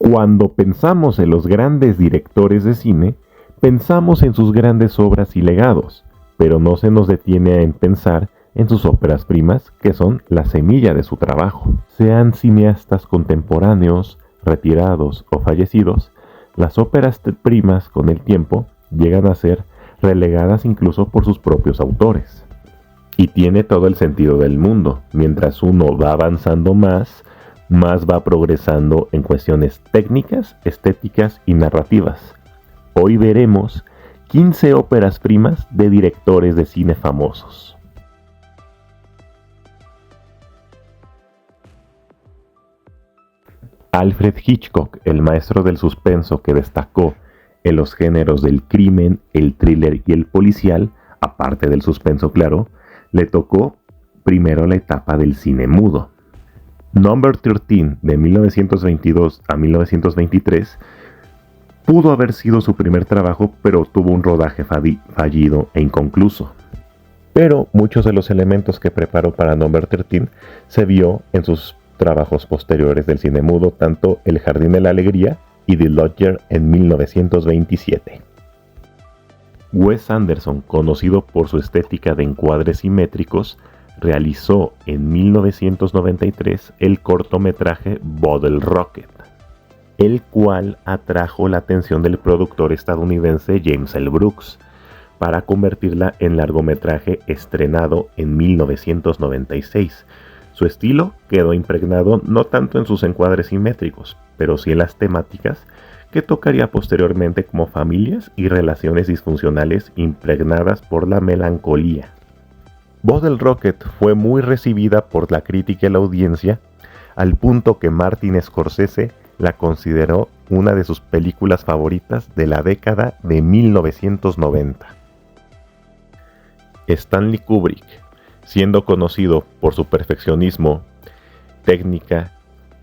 Cuando pensamos en los grandes directores de cine, pensamos en sus grandes obras y legados, pero no se nos detiene en pensar en sus óperas primas, que son la semilla de su trabajo. Sean cineastas contemporáneos, retirados o fallecidos, las óperas primas con el tiempo llegan a ser relegadas incluso por sus propios autores. Y tiene todo el sentido del mundo. Mientras uno va avanzando más va progresando en cuestiones técnicas, estéticas y narrativas. Hoy veremos 15 óperas primas de directores de cine famosos. Alfred Hitchcock, el maestro del suspenso que destacó en los géneros del crimen, el thriller y el policial, aparte del suspenso claro, le tocó primero la etapa del cine mudo. Number 13, de 1922 a 1923, pudo haber sido su primer trabajo, pero tuvo un rodaje fallido e inconcluso. Pero muchos de los elementos que preparó para Number 13 se vio en sus trabajos posteriores del cine mudo, tanto El Jardín de la Alegría y The Lodger en 1927. Wes Anderson, conocido por su estética de encuadres simétricos, realizó en 1993 el cortometraje Bottle Rocket, el cual atrajo la atención del productor estadounidense James L. Brooks para convertirla en largometraje estrenado en 1996. Su estilo quedó impregnado no tanto en sus encuadres simétricos, pero sí en las temáticas que tocaría posteriormente, como familias y relaciones disfuncionales impregnadas por la melancolía. Bottle Rocket fue muy recibida por la crítica y la audiencia, al punto que Martin Scorsese la consideró una de sus películas favoritas de la década de 1990. Stanley Kubrick, siendo conocido por su perfeccionismo, técnica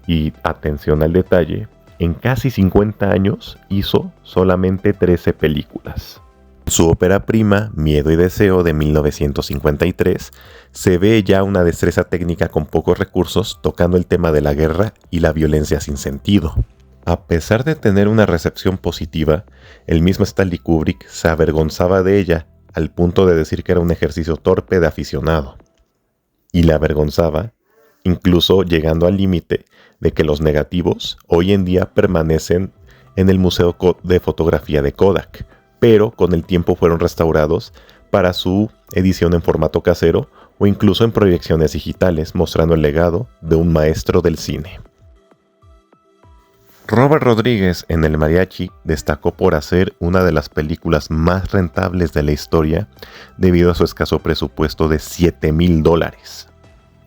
y atención al detalle, en casi 50 años hizo solamente 13 películas. Su ópera prima, Miedo y Deseo, de 1953, se ve ya una destreza técnica con pocos recursos, tocando el tema de la guerra y la violencia sin sentido. A pesar de tener una recepción positiva, el mismo Stanley Kubrick se avergonzaba de ella, al punto de decir que era un ejercicio torpe de aficionado. Y la avergonzaba, incluso llegando al límite de que los negativos hoy en día permanecen en el Museo de Fotografía de Kodak, pero con el tiempo fueron restaurados para su edición en formato casero o incluso en proyecciones digitales, mostrando el legado de un maestro del cine. Robert Rodríguez en El Mariachi destacó por hacer una de las películas más rentables de la historia debido a su escaso presupuesto de $7,000.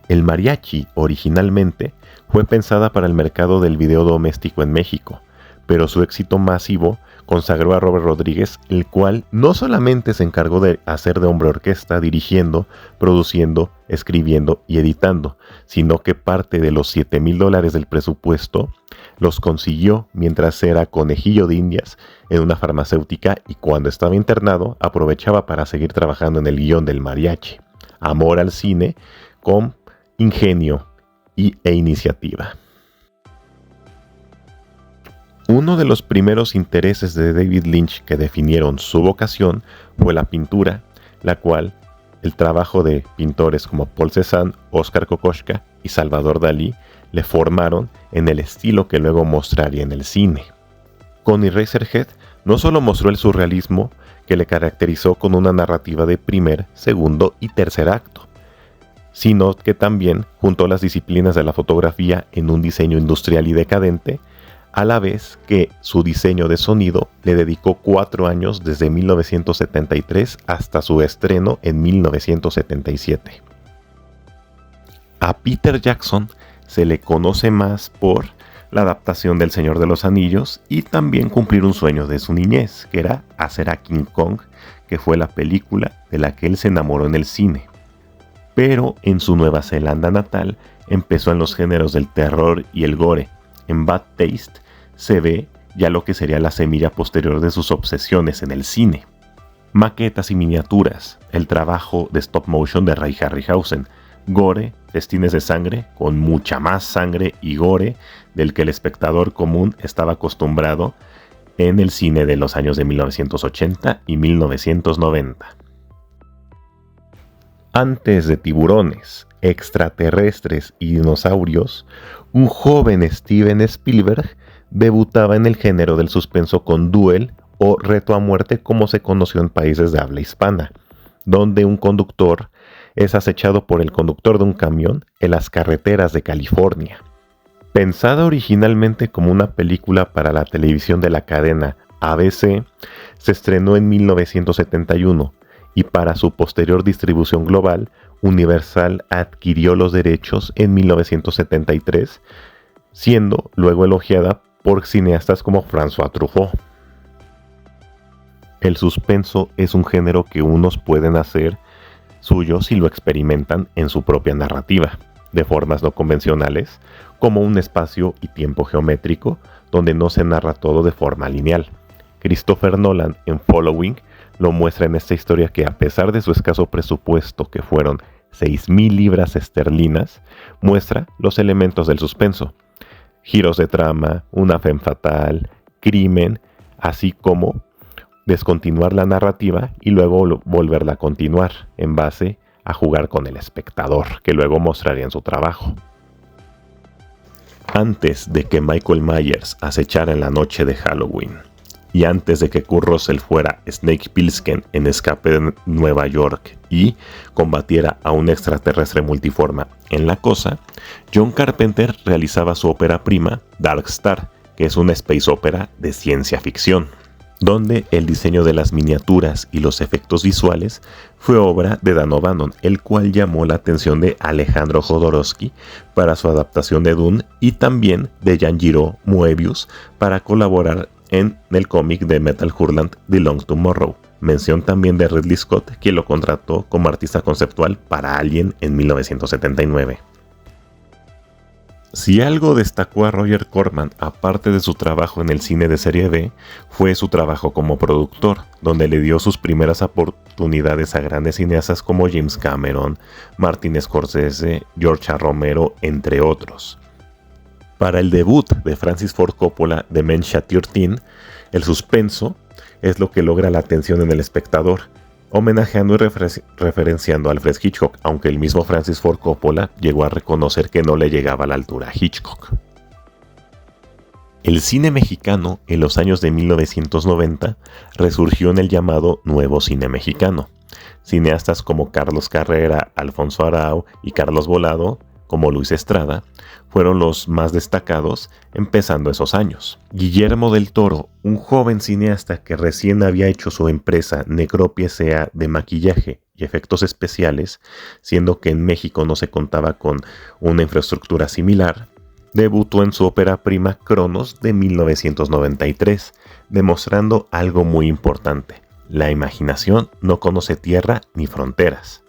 El Mariachi originalmente fue pensada para el mercado del video doméstico en México, pero su éxito masivo consagró a Robert Rodríguez, el cual no solamente se encargó de hacer de hombre orquesta, dirigiendo, produciendo, escribiendo y editando, sino que parte de los $7,000 del presupuesto los consiguió mientras era conejillo de indias en una farmacéutica, y cuando estaba internado aprovechaba para seguir trabajando en el guión del Mariachi. Amor al cine con ingenio e iniciativa. Uno de los primeros intereses de David Lynch que definieron su vocación fue la pintura, la cual el trabajo de pintores como Paul Cézanne, Oskar Kokoschka y Salvador Dalí le formaron en el estilo que luego mostraría en el cine. Con Eraserhead no solo mostró el surrealismo que le caracterizó con una narrativa de primer, segundo y tercer acto, sino que también juntó las disciplinas de la fotografía en un diseño industrial y decadente, a la vez que su diseño de sonido le dedicó 4 años desde 1973 hasta su estreno en 1977. A Peter Jackson se le conoce más por la adaptación del Señor de los Anillos y también cumplir un sueño de su niñez, que era hacer a King Kong, que fue la película de la que él se enamoró en el cine. Pero en su Nueva Zelanda natal empezó en los géneros del terror y el gore. En Bad Taste se ve ya lo que sería la semilla posterior de sus obsesiones en el cine. Maquetas y miniaturas, el trabajo de stop motion de Ray Harryhausen, gore, festines de sangre, con mucha más sangre y gore del que el espectador común estaba acostumbrado en el cine de los años de 1980 y 1990. Antes de tiburones, extraterrestres y dinosaurios, un joven Steven Spielberg debutaba en el género del suspenso con Duel o Reto a Muerte, como se conoció en países de habla hispana, donde un conductor es acechado por el conductor de un camión en las carreteras de California. Pensada originalmente como una película para la televisión de la cadena ABC, se estrenó en 1971 y para su posterior distribución global, Universal adquirió los derechos en 1973, siendo luego elogiada por cineastas como François Truffaut. El suspenso es un género que unos pueden hacer suyo si lo experimentan en su propia narrativa, de formas no convencionales, como un espacio y tiempo geométrico donde no se narra todo de forma lineal. Christopher Nolan en Following lo muestra en esta historia que, a pesar de su escaso presupuesto, que fueron 6,000 libras esterlinas, muestra los elementos del suspenso: giros de trama, una femme fatal, crimen, así como descontinuar la narrativa y luego volverla a continuar en base a jugar con el espectador, que luego mostraría en su trabajo. Antes de que Michael Myers acechara en la noche de Halloween, y antes de que Kurt Russell fuera Snake Plissken en Escape de Nueva York y combatiera a un extraterrestre multiforma en La Cosa, John Carpenter realizaba su ópera prima Dark Star, que es una space opera de ciencia ficción, donde el diseño de las miniaturas y los efectos visuales fue obra de Dan O'Bannon, el cual llamó la atención de Alejandro Jodorowsky para su adaptación de Dune y también de Jean-Giraud Moebius para colaborar en el cómic de Metal Hurlant The Long Tomorrow. Mención también de Ridley Scott, quien lo contrató como artista conceptual para Alien en 1979. Si algo destacó a Roger Corman, aparte de su trabajo en el cine de serie B, fue su trabajo como productor, donde le dio sus primeras oportunidades a grandes cineastas como James Cameron, Martin Scorsese, George A. Romero, entre otros. Para el debut de Francis Ford Coppola, Dementia 13, el suspenso es lo que logra la atención en el espectador, homenajeando y referenciando a Alfred Hitchcock, aunque el mismo Francis Ford Coppola llegó a reconocer que no le llegaba a la altura a Hitchcock. El cine mexicano en los años de 1990 resurgió en el llamado Nuevo Cine Mexicano. Cineastas como Carlos Carrera, Alfonso Arau y Carlos Volado, como Luis Estrada, fueron los más destacados empezando esos años. Guillermo del Toro, un joven cineasta que recién había hecho su empresa Necropia S.A. de maquillaje y efectos especiales, siendo que en México no se contaba con una infraestructura similar, debutó en su ópera prima Cronos de 1993, demostrando algo muy importante: la imaginación no conoce tierra ni fronteras.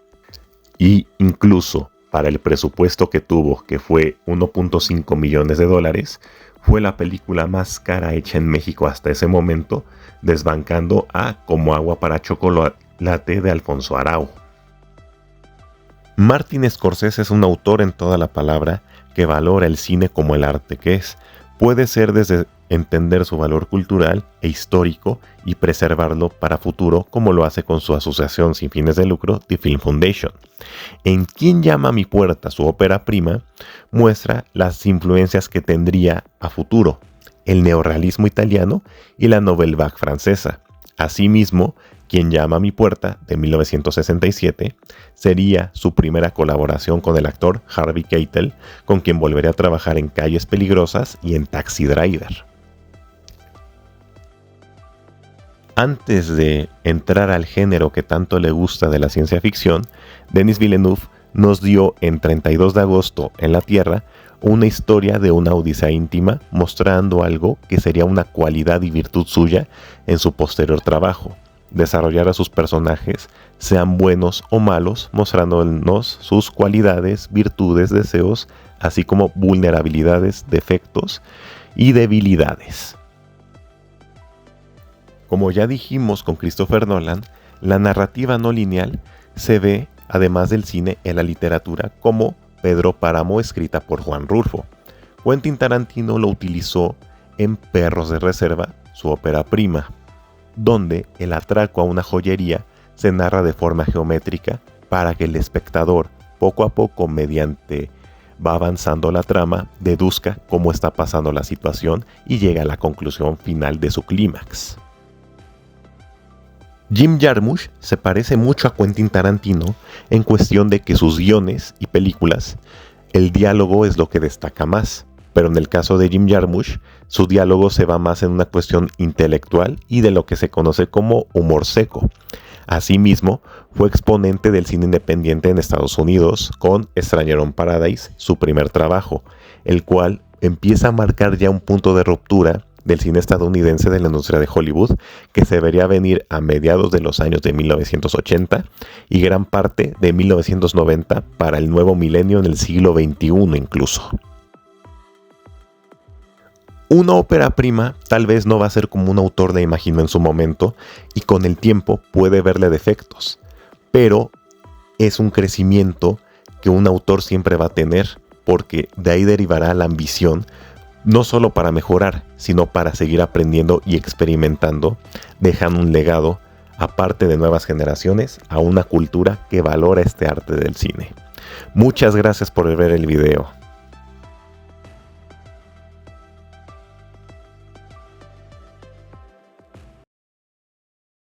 Y incluso para el presupuesto que tuvo, que fue $1.5 millones, fue la película más cara hecha en México hasta ese momento, desbancando a Como agua para chocolate de Alfonso Arau. Martin Scorsese es un autor en toda la palabra que valora el cine como el arte que es. Puede ser desde entender su valor cultural e histórico y preservarlo para futuro, como lo hace con su asociación sin fines de lucro, The Film Foundation. En Quién llama a mi puerta, su ópera prima, muestra las influencias que tendría a futuro el neorrealismo italiano y la Nouvelle Vague francesa. Asimismo, Quién llama a mi puerta, de 1967, sería su primera colaboración con el actor Harvey Keitel, con quien volvería a trabajar en Calles Peligrosas y en Taxi Driver. Antes de entrar al género que tanto le gusta de la ciencia ficción, Denis Villeneuve nos dio en 32 de agosto en la Tierra una historia de una odisea íntima, mostrando algo que sería una cualidad y virtud suya en su posterior trabajo: desarrollar a sus personajes, sean buenos o malos, mostrándonos sus cualidades, virtudes, deseos, así como vulnerabilidades, defectos y debilidades. Como ya dijimos con Christopher Nolan, la narrativa no lineal se ve además del cine en la literatura como Pedro Páramo, escrita por Juan Rulfo. Quentin Tarantino lo utilizó en Perros de Reserva, su ópera prima, donde el atraco a una joyería se narra de forma geométrica para que el espectador, poco a poco, mediante va avanzando la trama, deduzca cómo está pasando la situación y llegue a la conclusión final de su clímax. Jim Jarmusch se parece mucho a Quentin Tarantino en cuestión de que sus guiones y películas, el diálogo es lo que destaca más, pero en el caso de Jim Jarmusch, su diálogo se va más en una cuestión intelectual y de lo que se conoce como humor seco. Asimismo, fue exponente del cine independiente en Estados Unidos con Stranger on Paradise, su primer trabajo, el cual empieza a marcar ya un punto de ruptura del cine estadounidense de la industria de Hollywood, que se vería venir a mediados de los años de 1980 y gran parte de 1990 para el nuevo milenio en el siglo XXI incluso. Una ópera prima tal vez no va a ser como un autor la imaginó en su momento y con el tiempo puede verle defectos, pero es un crecimiento que un autor siempre va a tener porque de ahí derivará la ambición no solo para mejorar, sino para seguir aprendiendo y experimentando, dejando un legado, aparte de nuevas generaciones, a una cultura que valora este arte del cine. Muchas gracias por ver el video.